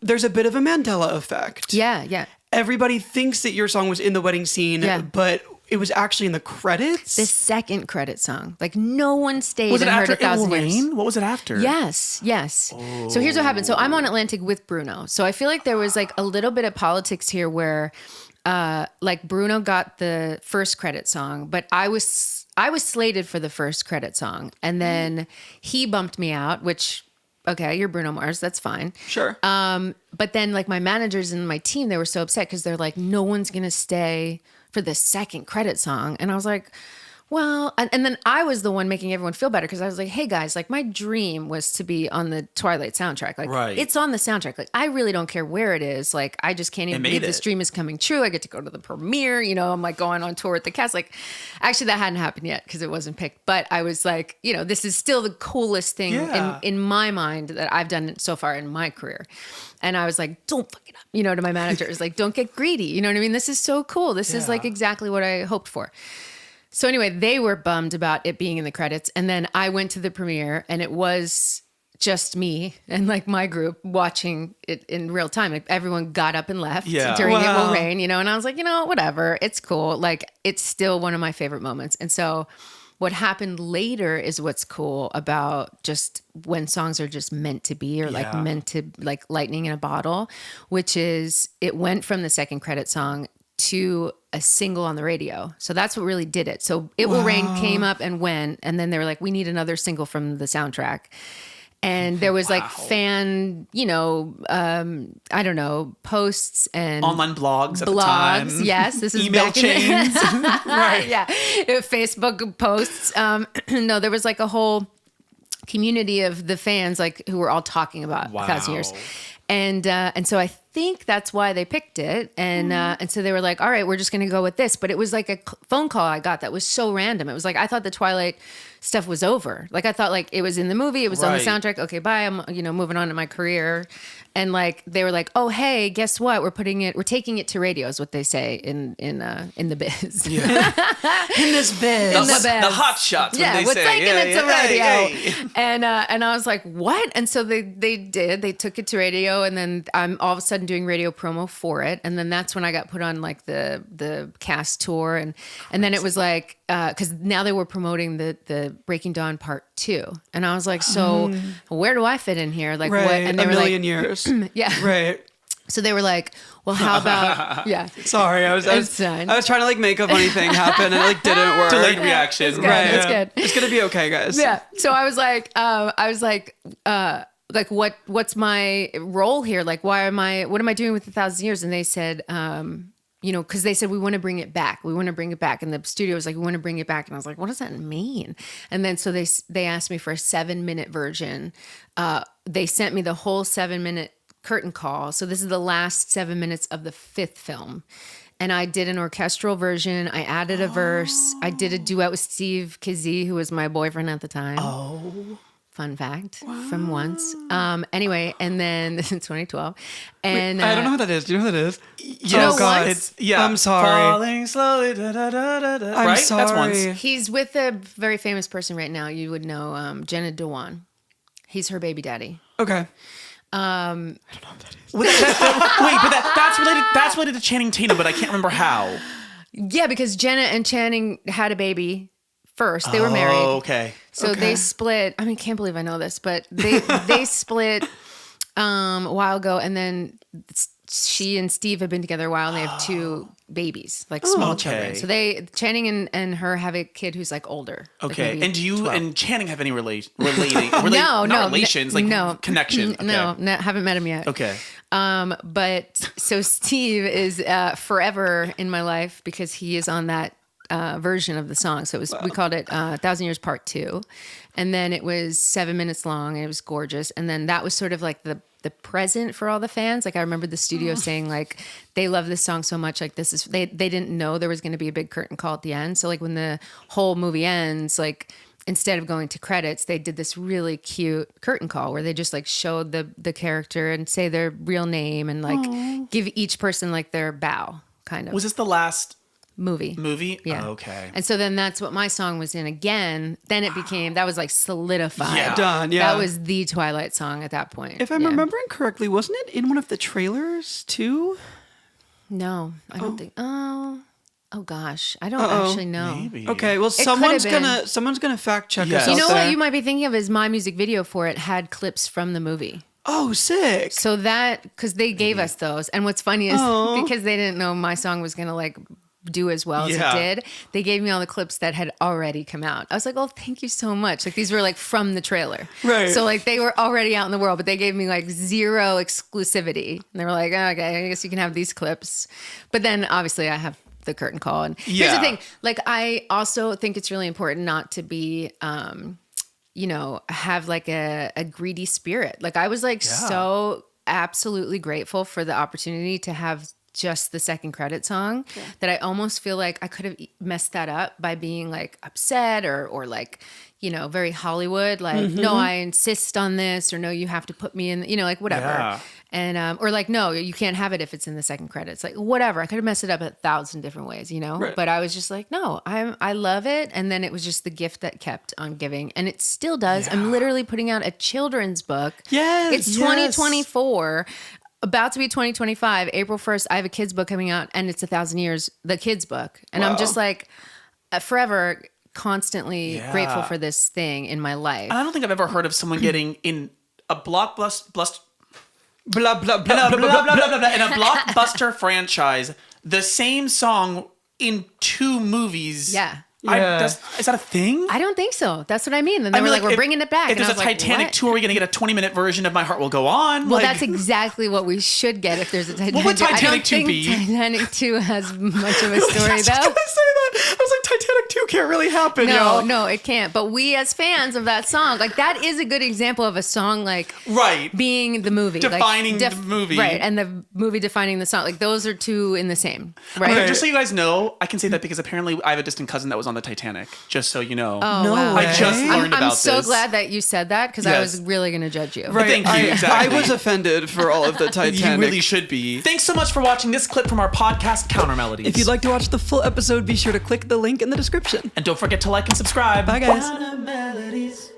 there's a bit of a Mandela effect. Yeah. Everybody thinks that your song was in the wedding scene, but it was actually in the credits. The second credit song. Like no one stayed Was it and after heard 1,000 It Will Years. Rain? What was it after? Yes. Oh. So here's what happened. So I'm on Atlantic with Bruno. So I feel like there was like a little bit of politics here where like Bruno got the first credit song, but I was slated for the first credit song. And then he bumped me out, which, okay, you're Bruno Mars. That's fine. Sure. But then like my managers and my team, they were so upset because they're like, no one's going to stay for the second credit song. And I was like, well, and then I was the one making everyone feel better because I was like, hey guys, like my dream was to be on the Twilight soundtrack. Like it's on the soundtrack. Like I really don't care where it is. Like I just can't even believe this dream is coming true. I get to go to the premiere, you know, I'm like going on tour with the cast. Like actually that hadn't happened yet because it wasn't picked. But I was like, you know, this is still the coolest thing in my mind that I've done so far in my career. And I was like, don't fuck it up, you know, to my managers, like, don't get greedy. You know what I mean? This is so cool. This is like exactly what I hoped for. So anyway, they were bummed about it being in the credits. And then I went to the premiere and it was just me and like my group watching it in real time. Like everyone got up and left during It Will Rain, you know, and I was like, you know, whatever, it's cool. Like it's still one of my favorite moments. And so what happened later is what's cool about just when songs are just meant to be or like meant to like lightning in a bottle, which is it went from the second credit song to a single on the radio. So that's what really did it. So It Will Rain came up and went, and then they were like, we need another single from the soundtrack. And there was like fan, you know, I don't know, posts and online blogs at the time. Yes, this is email chains. Right. Yeah. Facebook posts. No, there was like a whole community of the fans like who were all talking about 1,000 Years. And so I think that's why they picked it. And so they were like, all right, we're just going to go with this. But it was like a phone call I got that was so random. It was like, I thought the Twilight stuff was over. Like I thought like it was in the movie. It was on the soundtrack. Okay, bye. I'm, you know, moving on to my career. And like, they were like, oh, hey, guess what? We're taking it to radio is what they say in the biz. Yeah. In this biz. The hot shots. Yeah, we're taking it to radio. And I was like, what? And so they took it to radio, and then I'm all of a sudden doing radio promo for it. And then that's when I got put on like the cast tour. And then it was like, because now they were promoting the Breaking Dawn Part 2. And I was like, so where do I fit in here? Like what? And they a were million like, years. Yeah. Right. So they were like, well, how about, Sorry, I was trying to like make a funny thing happen and it like didn't work. Delayed reaction. It's good. Right. It's good. It's going to be okay, guys. Yeah. So I was like, what's my role here? Like, what am I doing with 1,000 Years? And they said, you know, because they said, we want to bring it back. We want to bring it back. And the studio was like, we want to bring it back. And I was like, what does that mean? And then so they asked me for a 7-minute version. They sent me the whole 7-minute curtain call. So this is the last 7 minutes of the 5th film. And I did an orchestral version. I added a verse. I did a duet with Steve Kizzy, who was my boyfriend at the time. Oh. Fun fact from once. Anyway, and then this is 2012. And wait, I don't know who that is. Do you know who that is? Yes. Oh God, I'm sorry. Falling slowly. I'm right? sorry. That's once. He's with a very famous person right now. You would know Jenna Dewan. He's her baby daddy. Okay. I don't know what that is. But that's related to Channing Tatum, but I can't remember how. Yeah, because Jenna and Channing had a baby first. They were married. Oh, okay. So they split. I mean, can't believe I know this, but they split a while ago, and then she and Steve have been together a while, and they have 2 babies, like small children. So Channing and her have a kid who's like older. Okay. Like and do you 12. and Channing have any relations? Connection? Okay. No, haven't met him yet. Okay. But so Steve is forever in my life because he is on that version of the song. So we called it 1,000 Years Part 2. And then it was 7 minutes long and it was gorgeous. And then that was sort of like the present for all the fans. Like I remember the studio saying like, they love this song so much. Like this is, they didn't know there was going to be a big curtain call at the end. So like when the whole movie ends, like instead of going to credits, they did this really cute curtain call where they just like showed the character and say their real name and like give each person like their bow kind of. Was this the last movie. Movie? Yeah. Oh, okay. And so then that's what my song was in again. Then it became, that was like solidified. Yeah. Done, yeah. That was the Twilight song at that point. If I'm remembering correctly, wasn't it in one of the trailers too? No, I don't think. Oh gosh, I don't actually know. Maybe. Okay, well could someone's have been. gonna fact check Yes. us. You out know there. what you might be thinking of is my music video for it had clips from the movie. Oh, sick. So that, because they gave us those. And what's funny is because they didn't know my song was going to like do as well as Yeah. it did, they gave me all the clips that had already come out. I was like, oh, thank you so much. Like these were like from the trailer. Right. So like they were already out in the world, but they gave me like zero exclusivity. And they were like, oh, okay, I guess you can have these clips. But then obviously I have the curtain call. And here's Yeah. the thing. Like I also think it's really important not to be, have like a greedy spirit. Like I was like so absolutely grateful for the opportunity to have just the second credit song that I almost feel like I could have messed that up by being like upset or like, very Hollywood, like, no, I insist on this, or no, you have to put me in, like whatever. Yeah. And, or like, no, you can't have it if it's in the second credits, like whatever. I could have messed it up 1,000 different ways, Right. but I was just like, no, I love it. And then it was just the gift that kept on giving, and it still does. Yeah. I'm literally putting out a children's book. Yes, It's 2024. About to be 2025, April 1st, I have a kid's book coming out, and it's 1,000 Years, the kid's book. And I'm just like forever constantly grateful for this thing in my life. And I don't think I've ever heard of someone getting in a blockbuster Blah blah blah in a blockbuster franchise the same song in 2 movies. Yeah. Is that a thing? I don't think so. That's what I mean. And they were like, we're bringing it back. If And there's I a was like, Titanic what? tour, we're going to get a 20-minute version of My Heart Will Go On. Well, that's exactly what we should get if there's a Titanic. What would Titanic I don't 2 think be? Titanic 2 has much of a story, I was though. gonna say that. I was like, Titanic 2 can't really happen. No, it can't. But we as fans of that song, like that is a good example of a song like Right. being the movie. Defining the movie. Right. And the movie defining the song. Like those are two in the same. Right. Okay, just so you guys know, I can say that because apparently I have a distant cousin that was on the Titanic, just so you know. Oh, No wow. way. I just learned I'm about so this. glad that you said that because I Yes. was really going to judge you. Right. Thank you, I exactly. was offended for all of the Titanic. You really should be. Thanks so much for watching this clip from our podcast, Counter-Melodies. If you'd like to watch the full episode, be sure to click the link in the description. And don't forget to like and subscribe. Bye, guys. Counter-Melodies.